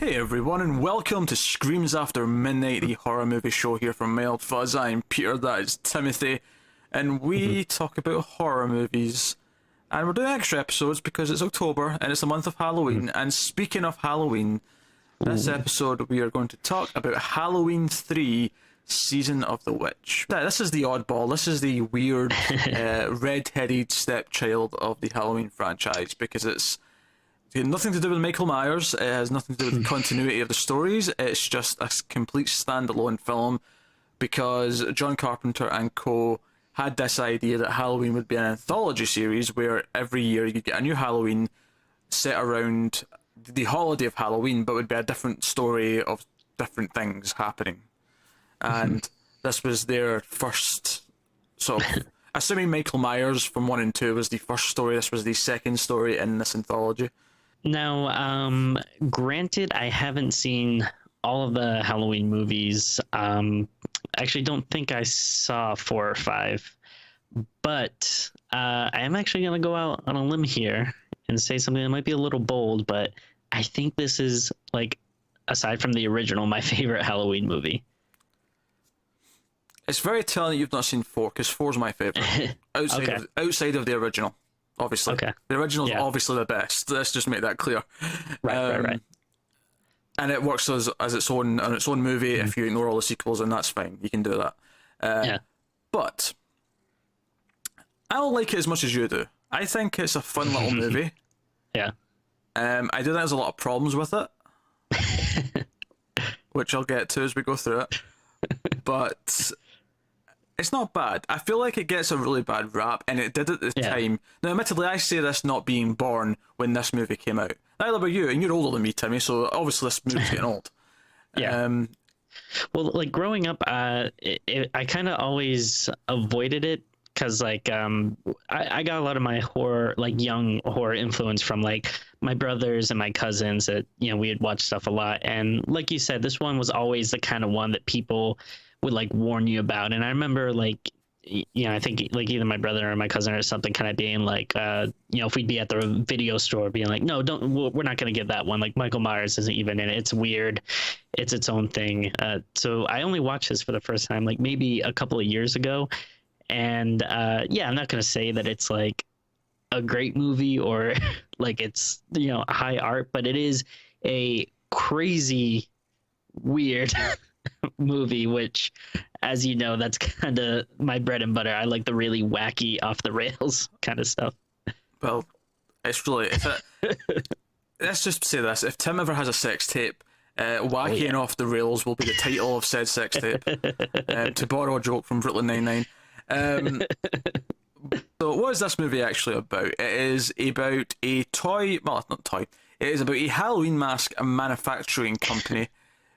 Hey everyone, and welcome to Screams After Midnight, the horror movie show here from Mild Fuzz. I'm Peter, that is Timothy, and we talk about horror movies. And we're doing extra episodes because it's October and it's the month of Halloween. And speaking of Halloween, this episode we are going to talk about Halloween 3 Season of the Witch. This is the oddball, this is the weird, red-headed stepchild of the Halloween franchise because it's nothing to do with Michael Myers. It has nothing to do with the continuity of the stories. It's just a complete standalone film because John Carpenter and co had this idea that Halloween would be an anthology series where every year you get a new Halloween set around the holiday of Halloween, but would be a different story of different things happening. And this was their first sort of, assuming Michael Myers from 1 and 2 was the first story, this was the second story in this anthology. Now, granted, I haven't seen all of the Halloween movies. Actually, don't think I saw 4 or 5. But I am actually going to go out on a limb here and say something that might be a little bold, but I think this is, like, aside from the original, my favorite Halloween movie. It's very telling that you've not seen 4, because 4 is my favourite. Okay. Outside of the original, obviously. Okay. The original is Yeah. obviously the best. Let's just make that clear. Right. And it works as its own movie if you ignore all the sequels, and that's fine. You can do that. Yeah. But I don't like it as much as you do. I think it's a fun little movie. Yeah. I do think there's a lot of problems with it, which I'll get to as we go through it. But it's not bad. I feel like it gets a really bad rap, and it did at the time. Now, admittedly, I say this not being born when this movie came out. Neither were you, and you're older than me, Timmy, so obviously this movie's getting old. Yeah. Well, like growing up, I kind of always avoided it because, like, I got a lot of my horror, like young horror influence from like my brothers and my cousins that we had watched stuff a lot, and like you said, this one was always the kind of one that people would like warn you about, and I remember like. I think like either my brother or my cousin or something kind of being like, if we'd be at the video store being like, no, don't, we're not going to get that one. Like Michael Myers isn't even in it. It's weird. It's its own thing. So I only watched this for the first time, like maybe a couple of years ago. And I'm not going to say that it's like a great movie or like it's, high art, but it is a crazy, weird movie, which, as you know, that's kind of my bread and butter. I like the really wacky, off the rails kind of stuff. Well, it's really. Let's just say this: if Tim ever has a sex tape, "Wacky and Off the Rails" will be the title of said sex tape. To borrow a joke from Brooklyn Nine-Nine. So, what is this movie actually about? It is about a toy. Well, not toy. It is about a Halloween mask manufacturing company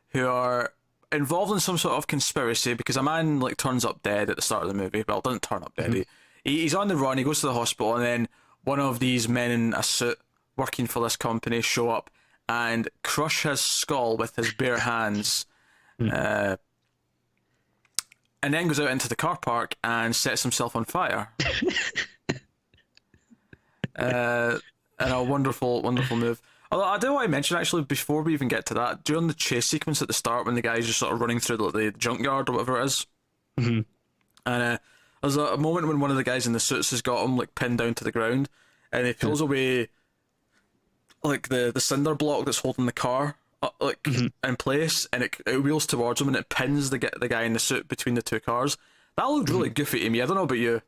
who are involved in some sort of conspiracy because a man like turns up dead at the start of the movie. Well, doesn't turn up dead. He's on the run. He goes to the hospital, and then one of these men in a suit working for this company show up and crush his skull with his bare hands, and then goes out into the car park and sets himself on fire. And a wonderful, wonderful move. Although I do want to mention actually before we even get to that, during the chase sequence at the start when the guy's just sort of running through the junkyard or whatever it is, and there's a moment when one of the guys in the suits has got him like pinned down to the ground, and he pulls away like the cinder block that's holding the car in place, and it wheels towards him and it pins the guy in the suit between the two cars. That looked really goofy to me. I don't know about you.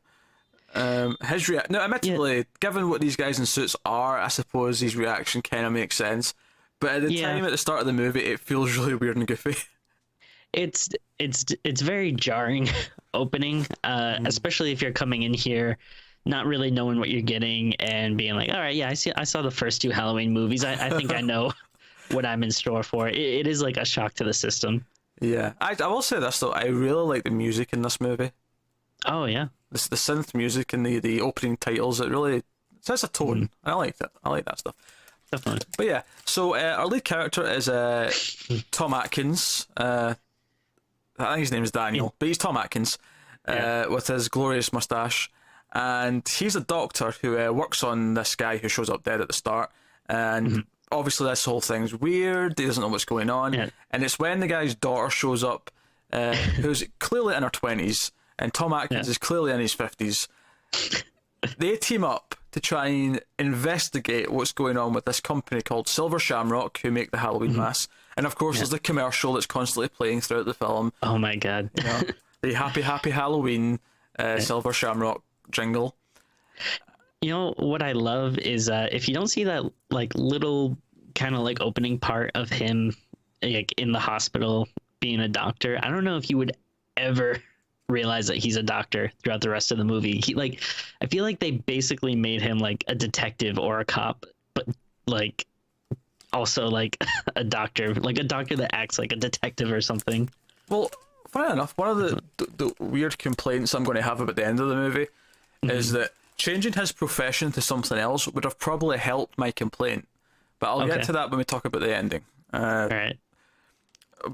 His now, admittedly, given what these guys in suits are, I suppose his reaction kind of makes sense. But at the time, at the start of the movie, it feels really weird and goofy. It's very jarring opening, especially if you're coming in here not really knowing what you're getting and being like, all right, yeah, I saw the first 2 Halloween movies. I think I know what I'm in store for. It is like a shock to the system. Yeah, I will say this though, I really like the music in this movie. Oh yeah. The synth music and the opening titles, it really sets a tone. I like that. I like that stuff. Definitely. But yeah, so our lead character is Tom Atkins. I think his name is Daniel, but he's Tom Atkins with his glorious mustache. And he's a doctor who works on this guy who shows up dead at the start. And obviously this whole thing's weird. He doesn't know what's going on, and it's when the guy's daughter shows up, who's clearly in her 20s, and Tom Atkins is clearly in his 50s. They team up to try and investigate what's going on with this company called Silver Shamrock, who make the Halloween masks. And of course, there's the commercial that's constantly playing throughout the film. Oh my god! You know, the Happy Happy Halloween Silver Shamrock jingle. You know what I love is if you don't see that like little kind of like opening part of him like in the hospital being a doctor, I don't know if you would ever realize that he's a doctor throughout the rest of the movie. He like, I feel like they basically made him like a detective or a cop, but like also like a doctor that acts like a detective or something. Well, funny enough, one of the weird complaints I'm going to have about the end of the movie is that changing his profession to something else would have probably helped my complaint. But I'll get to that when we talk about the ending. All right.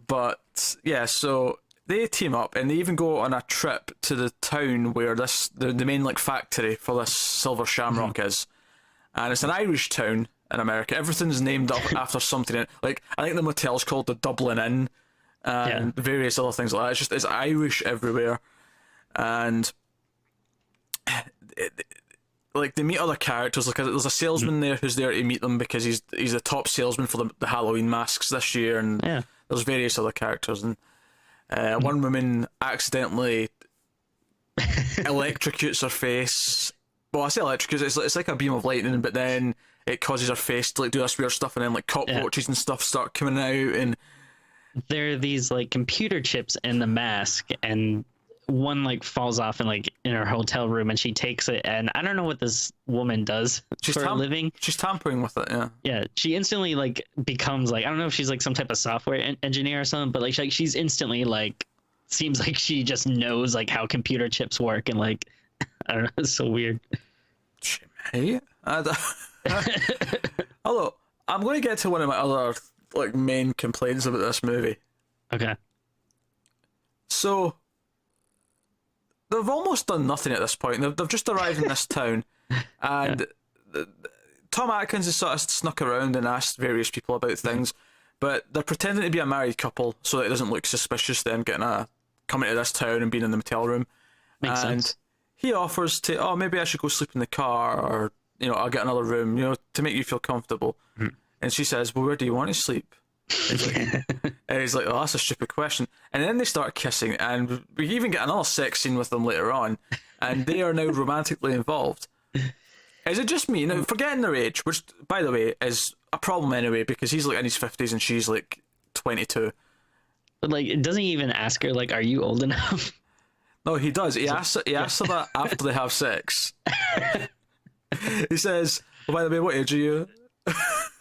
But yeah, so they team up and they even go on a trip to the town where the main like factory for this Silver Shamrock is, and it's an Irish town in America. Everything's named up after something. Like I think the motel's called the Dublin Inn, and various other things like that. It's Irish everywhere, and like they meet other characters. Like there's a salesman there who's there to meet them because he's the top salesman for the Halloween masks this year, and there's various other characters. And one woman accidentally electrocutes her face. Well, I say electrocutes. It's like a beam of lightning, but then it causes her face to like do this weird stuff, and then like cockroaches and stuff start coming out. And there are these like computer chips in the mask, and one like falls off in her hotel room, and she takes it, and I don't know what this woman does for a living. She's tampering with it. Yeah, she instantly like becomes like, I don't know if she's like some type of software engineer or something, but like she's instantly like, seems like she just knows like how computer chips work, and like I don't know, it's so weird. Hey, although I'm going to get to one of my other like main complaints about this movie. Okay. So they've almost done nothing at this point. They've just arrived in this town, and Tom Atkins has sort of snuck around and asked various people about things, but they're pretending to be a married couple so that it doesn't look suspicious them coming to this town and being in the motel room. Makes sense. He offers to, maybe I should go sleep in the car, or I'll get another room, to make you feel comfortable. And she says, well, where do you want to sleep? And he's like, oh, that's a stupid question. And then they start kissing, and we even get another sex scene with them later on, and they are now romantically involved. Is it just me? Now, forgetting their age, which, by the way, is a problem anyway, because he's like in his 50s and she's like 22. But like, it doesn't even ask her, like, are you old enough? No, he does. He asks her that after they have sex. He says, well, by the way, what age are you?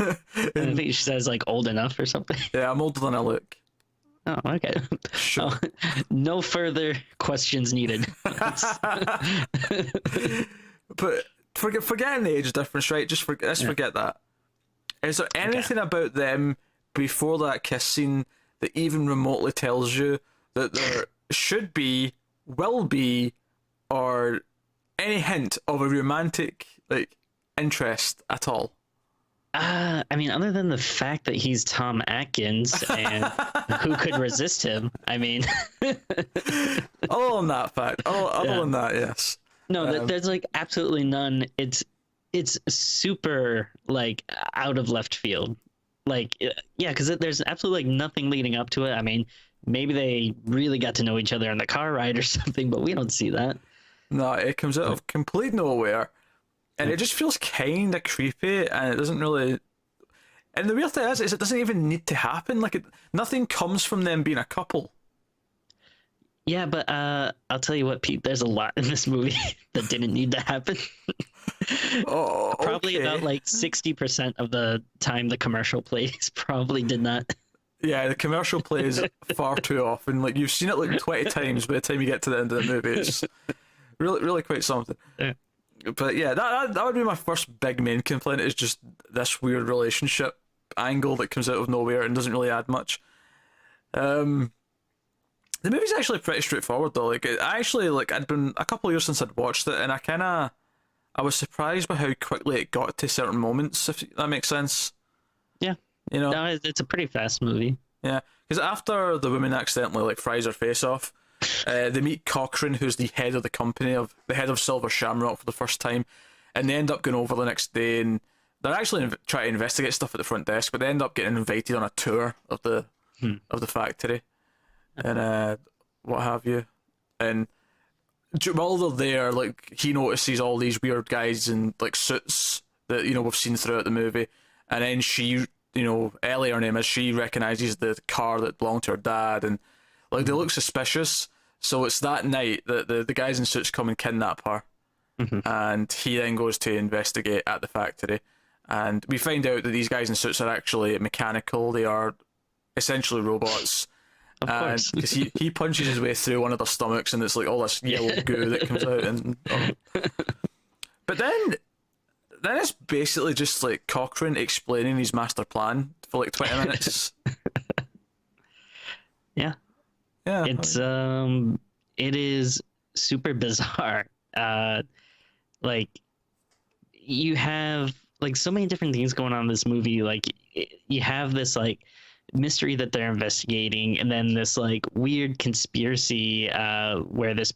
I think she says like old enough or something. Yeah, I'm older than I look. Oh, okay. Sure. Oh, no further questions needed. But forgetting the age difference, right? Let's forget that. Is there anything about them before that kiss scene that even remotely tells you that there should be, will be, or any hint of a romantic like interest at all? I mean, other than the fact that he's Tom Atkins, and who could resist him? I mean, other than that fact, other than that, yes. No, there's like absolutely none. It's super like out of left field. Like, yeah, because there's absolutely like nothing leading up to it. I mean, maybe they really got to know each other on the car ride or something, but we don't see that. No, it comes out of complete nowhere. And it just feels kind of creepy, and it doesn't really... And the weird thing is it doesn't even need to happen. Like, nothing comes from them being a couple. Yeah, but I'll tell you what, Pete, there's a lot in this movie that didn't need to happen. Oh, Probably about, like, 60% of the time the commercial plays probably did not. Yeah, the commercial plays far too often. Like, you've seen it, like, 20 times by the time you get to the end of the movie. It's really, really quite something. Yeah. But yeah, that would be my first big main complaint, is just this weird relationship angle that comes out of nowhere and doesn't really add much. The movie's actually pretty straightforward though. Like, I'd been a couple of years since I'd watched it, and I was surprised by how quickly it got to certain moments, if that makes sense. You know? No, it's a pretty fast movie. Yeah, because after the woman accidentally like fries her face off, they meet Cochrane, who's the head of the company, of the head of Silver Shamrock for the first time, and they end up going over the next day, and they're actually trying to investigate stuff at the front desk, but they end up getting invited on a tour of the factory, and what have you, and while they're there, like he notices all these weird guys in like suits that we've seen throughout the movie, and then she, Ellie, her name is, she recognizes the car that belonged to her dad, and like they look suspicious. So it's that night that the guys in suits come and kidnap her, and he then goes to investigate at the factory, and we find out that these guys in suits are actually mechanical. They are essentially robots. Of course. Because he punches his way through one of their stomachs, and it's like all this yellow goo that comes out, and but then it's basically just like Cochrane explaining his master plan for like 20 minutes. Yeah. Yeah, It is super bizarre. Like you have like so many different things going on in this movie. Like you have this like mystery that they're investigating, and then this like weird conspiracy where this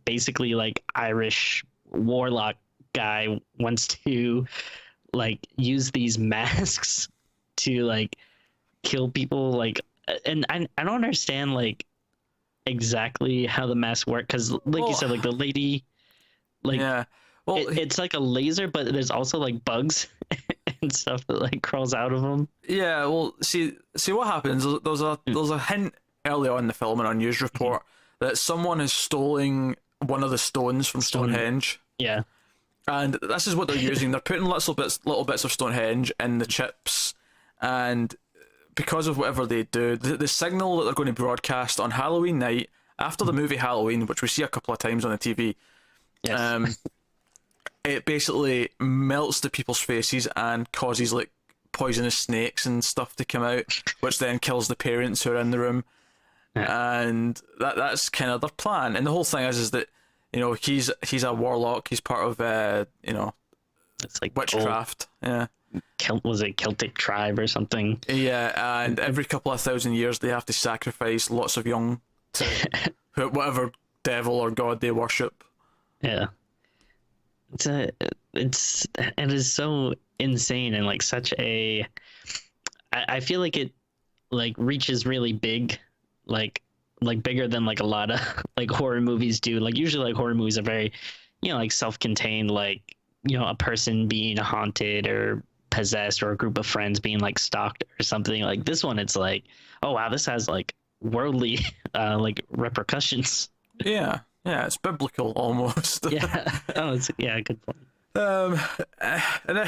basically like Irish warlock guy wants to like use these masks to like kill people, like, and I don't understand like exactly how the masks work, because like you said, like the lady, like, yeah. Well, it's like a laser, but there's also like bugs and stuff that like crawls out of them. yeah. Well, see what happens. There's a hint early on in the film in a news report that someone is stealing one of the stones from Stonehenge. Yeah. And this is what they're using. They're putting little bits of Stonehenge in the chips, and because of whatever they do, the signal that they're going to broadcast on Halloween night after the movie Halloween, which we see a couple of times on the TV, Yes. it basically melts the people's faces and causes like poisonous snakes and stuff to come out, which then kills the parents who are in the room. And that's kind of their plan. And the whole thing is that he's a warlock. He's part of It's like witchcraft. Yeah. Was it Celtic tribe or something? Yeah, and every couple of thousand years they have to sacrifice lots of young to whatever devil or god they worship. Yeah. It is so insane, and like such a I feel like it like reaches really big, like bigger than like a lot of like horror movies do. Like usually like horror movies are very, like self-contained, like, a person being haunted or possessed, or a group of friends being like stalked or something. Like this one, it's like, oh wow, this has like worldly like repercussions. Yeah, it's biblical almost. Yeah. Good point. And then,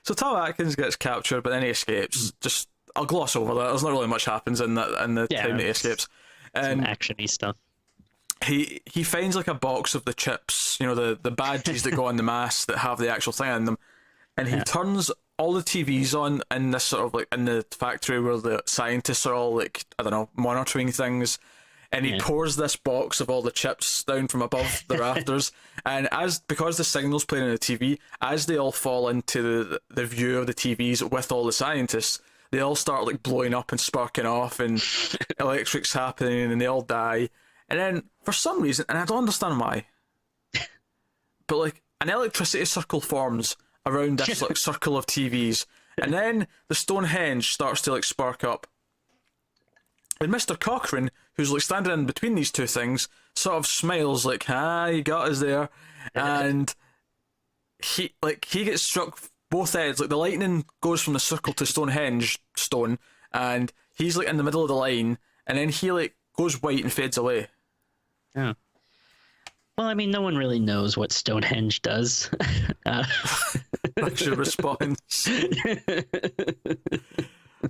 so Tom Atkins gets captured, but then he escapes. Just I'll gloss over that. There's not really much happens in the time that he escapes. Some actiony stuff. He finds like a box of the chips, the badges that go on the mask that have the actual thing in them, and he turns all the TVs on in this sort of like in the factory where the scientists are all like, I don't know, monitoring things, and he pours this box of all the chips down from above the rafters, and because the signal's playing on the TV, as they all fall into the view of the TVs with all the scientists, they all start like blowing up and sparking off, and electric's happening, and they all die. And then for some reason, and I don't understand why, but like an electricity circle forms around this like circle of TVs, and then the Stonehenge starts to like spark up. And Mr. Cochrane, who's like standing in between these two things, sort of smiles like, you got us there. And he gets struck both ends. Like the lightning goes from the circle to Stonehenge stone, and he's like in the middle of the line, and then he like goes white and fades away. Yeah. Well, I mean, no one really knows what Stonehenge does. That's your response.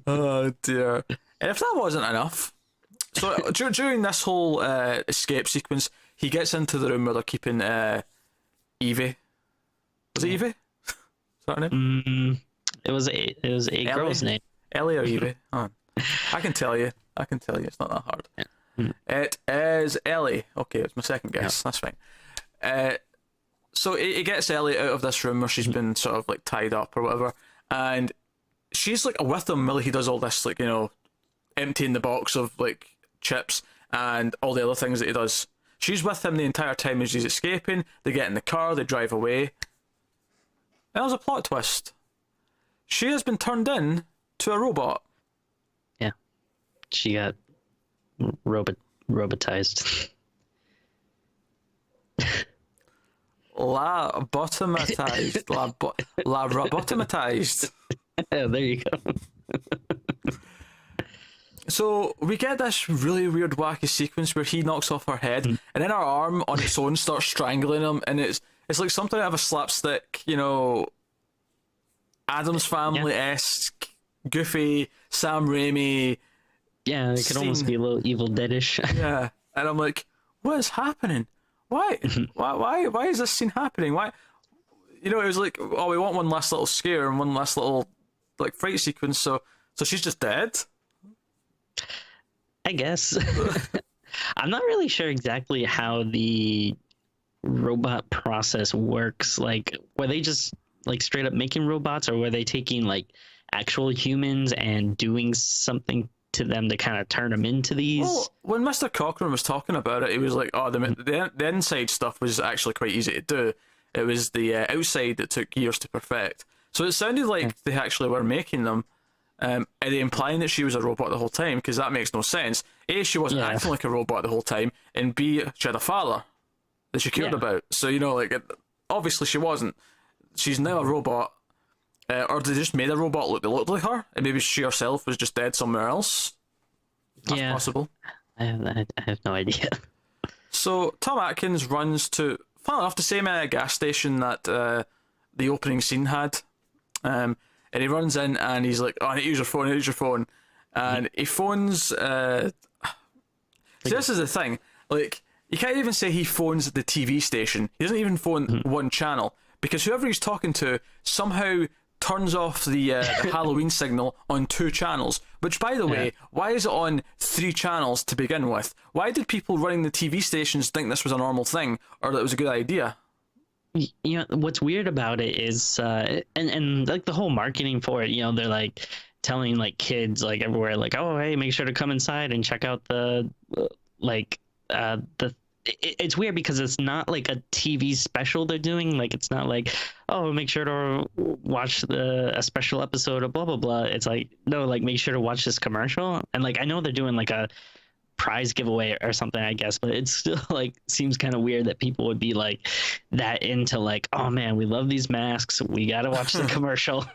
Oh dear. And if that wasn't enough, so during this whole escape sequence, he gets into the room where they're keeping Evie. Was it Evie? Is that her name? It was a girl's name. Ellie or Evie? Oh, I can tell you. It's not that hard. Yeah. It is Ellie. Okay, it's my second guess. Yeah. That's fine. So it gets Ellie out of this room where she's been sort of like tied up or whatever, and she's like with him while he does all this, like, you know, emptying the box of like chips and all the other things that he does. She's with him the entire time as he's escaping. They get in the car, they drive away. And there's a plot twist. She has been turned in to a robot. Yeah. She got robotized. La bottomatized. La robotomatized. There you go. So we get this really weird wacky sequence where he knocks off her head and then her arm on its own starts strangling him, and it's like something out of a slapstick, you know, Addams Family-esque, goofy, Sam Raimi. Yeah, it could almost be a little Evil Deadish. Yeah. And I'm like, what is happening? Why? Why is this scene happening? Why? You know, it was like, oh, we want one last little scare and one last little like fight sequence, so she's just dead? I guess. I'm not really sure exactly how the robot process works. Like, were they just like straight up making robots, or were they taking like actual humans and doing something to them to kind of turn them into these? Well, when Mr. Cochran was talking about it, he was like, oh, the inside stuff was actually quite easy to do. It was the outside that took years to perfect. So it sounded like they actually were making them. Are they implying that she was a robot the whole time? Because that makes no sense. A, she wasn't acting like a robot the whole time, and B, she had a father that she cared about. So, you know, like, obviously she wasn't. She's now a robot. Or they just made a robot that looked like her, and maybe she herself was just dead somewhere else. That's possible. I have no idea. So Tom Atkins runs to, funnily enough, the same gas station that the opening scene had. And he runs in and he's like, oh, I need to use your phone, And he phones... See, this is the thing. Like, you can't even say he phones the TV station. He doesn't even phone one channel. Because whoever he's talking to somehow turns off the Halloween signal on 2 channels. Which, by the way, why is it on 3 channels to begin with? Why did people running the TV stations think this was a normal thing, or that it was a good idea? You know, what's weird about it is, and like the whole marketing for it, you know, they're like telling like kids like everywhere, like, oh, hey, make sure to come inside and check out the it's weird because it's not like a TV special they're doing. Like, it's not like, oh, make sure to watch a special episode of blah blah blah. It's like, no, like, make sure to watch this commercial. And like, I know they're doing like a prize giveaway or something, I guess, but it's still like seems kind of weird that people would be like that into like, oh man, we love these masks, we gotta watch the commercial.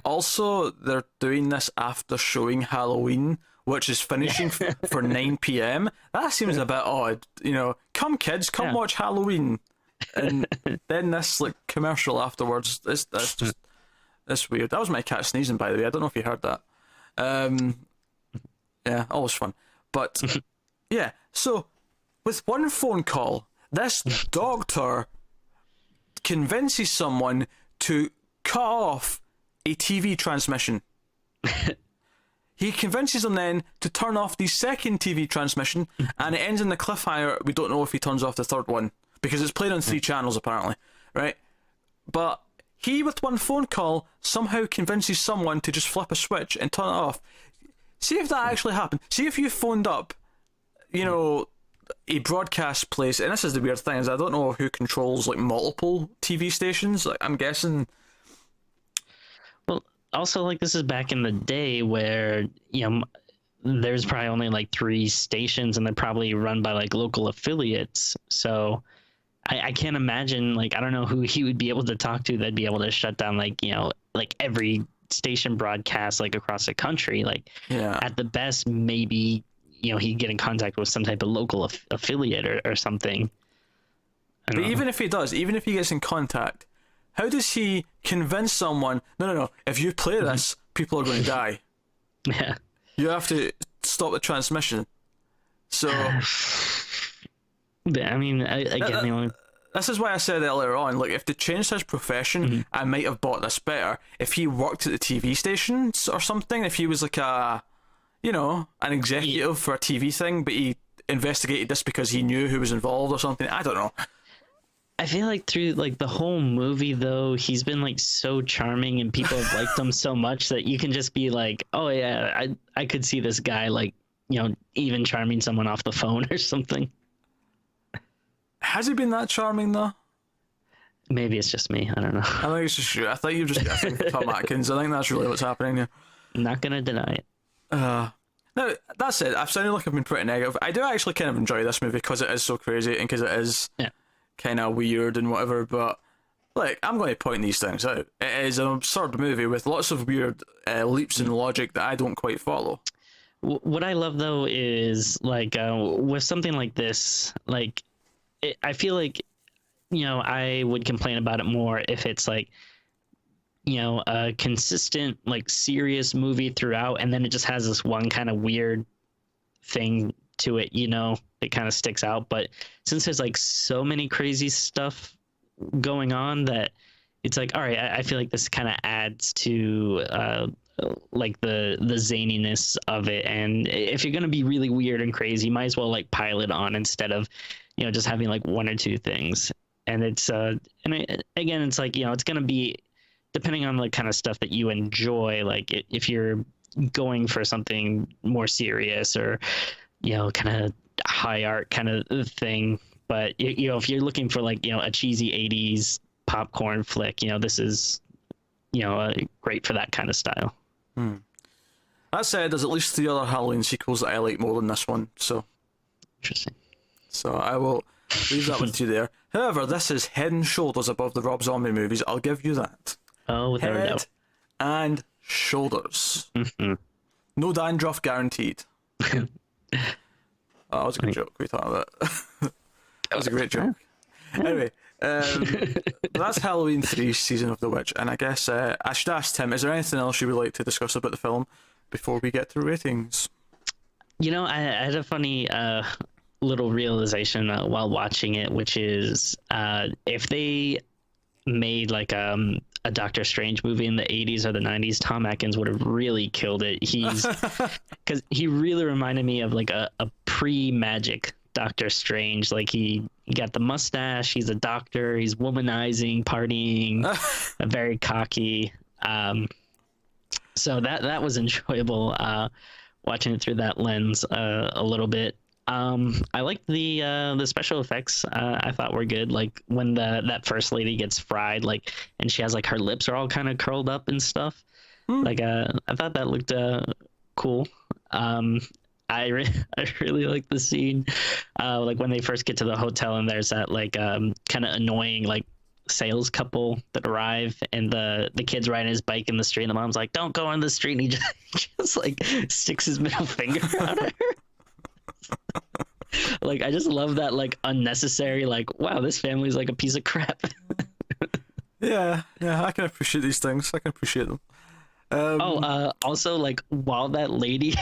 Also, they're doing this after showing Halloween, which is finishing for 9 p.m. That seems a bit odd. You know, come kids, come watch Halloween, and then this like commercial afterwards. That's weird. That was my cat sneezing, by the way. I don't know if you heard that. Yeah, always fun. But yeah, so with one phone call, this doctor convinces someone to cut off a TV transmission. He convinces them then to turn off the second TV transmission, and it ends in the cliffhanger. We don't know if he turns off the third one, because it's played on 3 channels apparently, right? But he, with one phone call, somehow convinces someone to just flip a switch and turn it off. See if that actually happened. See if you phoned up, you know, a broadcast place, and this is the weird thing, is I don't know who controls like multiple TV stations. Like, I'm guessing. Well, also, like, this is back in the day where, you know, there's probably only like 3 stations, and they're probably run by like local affiliates. So I can't imagine, like, I don't know who he would be able to talk to that'd be able to shut down, like, you know, like every station broadcast like across the country. Like, at the best, maybe, you know, he'd get in contact with some type of local affiliate or something. But even if he does, even if he gets in contact, how does he convince someone, no, if you play this, people are going to die? Yeah. You have to stop the transmission. So... I mean, again, this is why I said earlier on, like, if they changed his profession, I might have bought this better. If he worked at the TV stations or something, if he was like a, you know, an executive for a TV thing, but he investigated this because he knew who was involved or something, I don't know. I feel like through like the whole movie though, he's been like so charming and people have liked him so much that you can just be like, oh yeah, I could see this guy like, even charming someone off the phone or something. Has he been that charming though? Maybe it's just me. I don't know. I think it's just you. I think you've just got a thing for Tom Atkins. I think that's really what's happening here. Not gonna deny it. Now, that said, I've sounded like I've been pretty negative. I do actually kind of enjoy this movie because it is so crazy and because it is kind of weird and whatever, but like, I'm going to point these things out. It is an absurd movie with lots of weird leaps in logic that I don't quite follow. What I love though is like with something like this, like I feel like I would complain about it more if it's like a consistent like serious movie throughout, and then it just has this one kind of weird thing to it. It kind of sticks out. But since there's like so many crazy stuff going on that it's like, all right, I feel like this kind of adds to like the zaniness of it. And if you're gonna be really weird and crazy, you might as well like pile it on instead of just having like one or two things. And it's again, it's like it's gonna be depending on the kind of stuff that you enjoy. Like if you're going for something more serious or kind of high art kind of thing, but if you're looking for like a cheesy 80s popcorn flick, this is great for that kind of style. That said, there's at least 3 other Halloween sequels that I like more than this one, so Interesting. So I will leave that with you there. However, this is head and shoulders above the Rob Zombie movies. I'll give you that. Oh, without a doubt. Head and shoulders. No dandruff guaranteed. Oh, that was a good joke. We thought of that. That was a great joke. Anyway, that's Halloween 3 Season of the Witch, and I guess I should ask Tim, is there anything else you would like to discuss about the film before we get to ratings? I had a funny little realization while watching it, which is if they made like a Doctor Strange movie in the 80s or the 90s, Tom Atkins would have really killed it. He's because he really reminded me of like a pre-magic Doctor Strange. Like he got the mustache, he's a doctor, he's womanizing, partying, very cocky. So that was enjoyable watching it through that lens a little bit. I liked the special effects. I thought were good. Like when that first lady gets fried, like, and she has like her lips are all kind of curled up and stuff. Like I thought that looked cool. I really like the scene, like when they first get to the hotel and there's that like kind of annoying like sales couple that arrive, and the kid's riding his bike in the street, and the mom's like, "Don't go on the street," and he just like sticks his middle finger out at her. Like I just love that like unnecessary like, wow, this family's like a piece of crap. Yeah, I can appreciate these things. I can appreciate them. Also like while that lady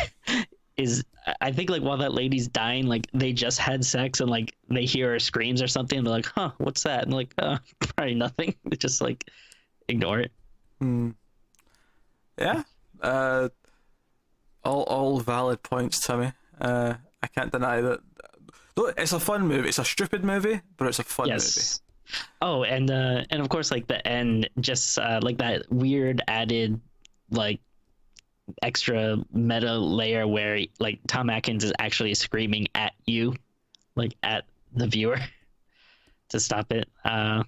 I think like while that lady's dying, like they just had sex and like they hear her screams or something, and they're like, huh, what's that? And like, probably nothing. They just like ignore it. Yeah. All valid points, Timmy. I can't deny that. Though it's a fun movie. It's a stupid movie, but it's a fun movie. Oh, and of course, like the end, just like that weird added, like extra meta layer where like Tom Atkins is actually screaming at you, like at the viewer, to stop it. I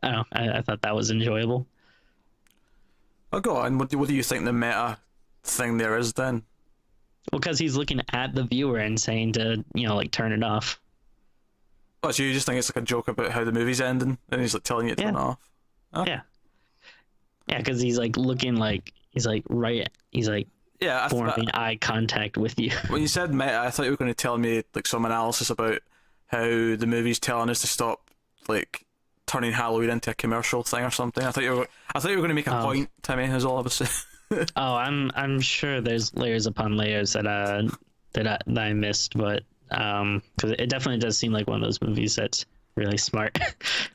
don't know. I thought that was enjoyable. Oh, go on. What do you think the meta thing there is then? Well, because he's looking at the viewer and saying to, like, turn it off. Oh, so you just think it's like a joke about how the movie's ending, and he's like telling you to turn it off? Oh. Yeah. Yeah, because he's like looking like, he's like forming eye contact with you. When you said meta, I thought you were going to tell me like some analysis about how the movie's telling us to stop like turning Halloween into a commercial thing or something. I thought you were going to make a point, Timmy, is all I was saying. Oh, I'm sure there's layers upon layers that I missed, but because it definitely does seem like one of those movies that's really smart.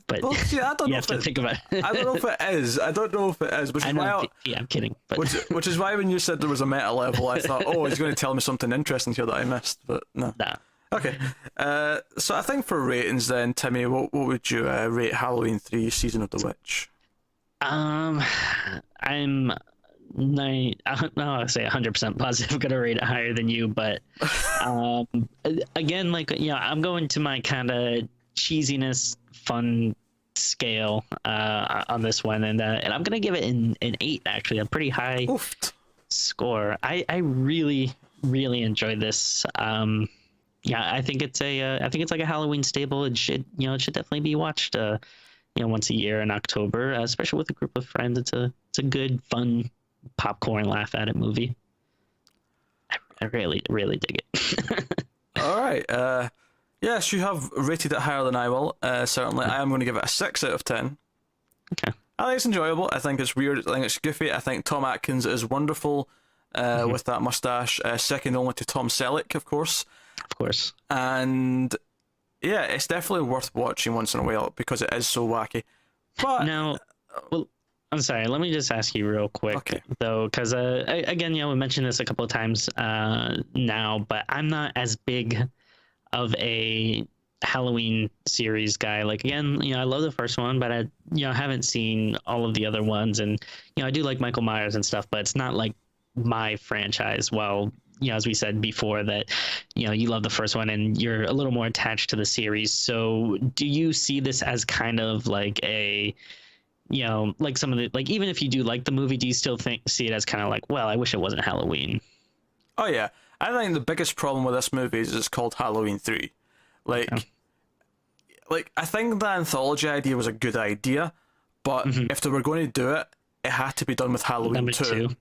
But well, see, I don't you know have to think about it. I don't know if it is. I don't know if it is. Which is why I'm kidding. But which is why when you said there was a meta level, I thought, oh, he's going to tell me something interesting here that I missed. But no. Nah. Okay. So I think for ratings then, Timmy, what would you rate Halloween 3 Season of the Witch? I'm no, I say 100% positive gonna rate it higher than you, but um, again, like I'm going to my kind of cheesiness, fun scale on this one, and I'm gonna give it an 8. Actually, a pretty high Oof. score. I really enjoyed this. Yeah, I think it's like a Halloween staple. It should definitely be watched once a year in October, especially with a group of friends. It's a good, fun popcorn laugh at it movie. I really dig it. All right. Yes, you have rated it higher than I will. Certainly, I am going to give it a 6 out of 10. Okay. I think it's enjoyable. I think it's weird. I think it's goofy. I think Tom Atkins is wonderful with that mustache. Second only to Tom Selleck, of course. Of course. And yeah, it's definitely worth watching once in a while because it is so wacky. But now, well, I'm sorry. Let me just ask you real quick, Okay. though, because again, we mentioned this a couple of times now, but I'm not as big of a Halloween series guy. Like again, I love the first one, but I haven't seen all of the other ones, and I do like Michael Myers and stuff, but it's not like my franchise. Well, as we said before, that you love the first one and you're a little more attached to the series. So do you see this as kind of like a like some of the, like, even if you do like the movie, do you still see it as kind of like, well, I wish it wasn't Halloween? Oh yeah, I think the biggest problem with this movie is it's called Halloween 3. Like I think the anthology idea was a good idea, but if they were going to do it, it had to be done with Halloween Number 2. two.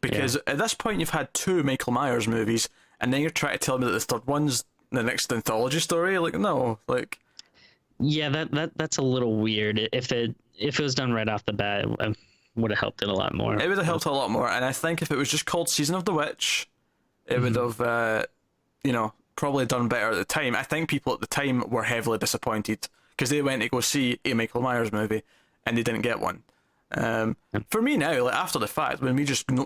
Because at this point you've had 2 Michael Myers movies, and then you're trying to tell me that the third one's the next anthology story. Like no, like Yeah, that's a little weird. If it was done right off the bat, it would have helped it a lot more. it would have helped a lot more. And I think if it was just called Season of the Witch, it would have probably done better at the time. I think people at the time were heavily disappointed because they went to go see a Michael Myers movie and they didn't get one. For me now, like after the fact, when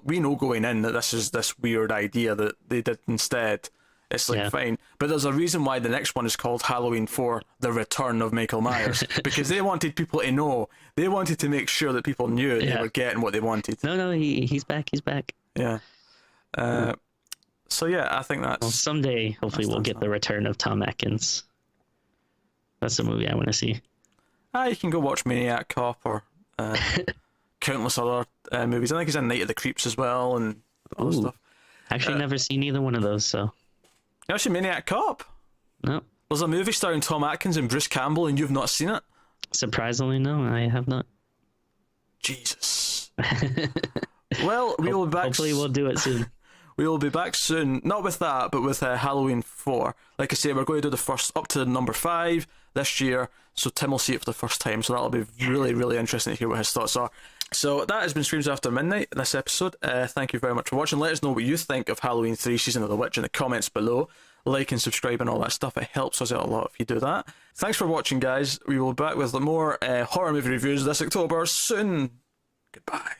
we know going in that this is this weird idea that they did instead, it's like fine. But there's a reason why the next one is called Halloween 4: The Return of Michael Myers because they wanted people to know. They wanted to make sure that people knew they were getting what they wanted. No, he's back. He's back. Yeah. So yeah, I think that's. Well, someday, hopefully, we'll get the return of Tom Atkins. That's the movie I want to see. You can go watch Maniac Cop or countless other movies. I think he's in Night of the Creeps as well and other stuff. Actually, never seen either one of those. So. You ever seen Maniac Cop? No. There's a movie starring Tom Atkins and Bruce Campbell, and you've not seen it? Surprisingly, no, I have not. Jesus. Well, we will be back. Hopefully, we'll do it soon. We will be back soon, not with that, but with Halloween 4. Like I say, we're going to do the first up to number 5 this year, so Tim will see it for the first time, so that'll be really, really interesting to hear what his thoughts are. So that has been Screams After Midnight, this episode. Thank you very much for watching. Let us know what you think of Halloween 3 Season of the Witch in the comments below. Like and subscribe and all that stuff. It helps us out a lot if you do that. Thanks for watching, guys. We will be back with more horror movie reviews this October soon. Goodbye.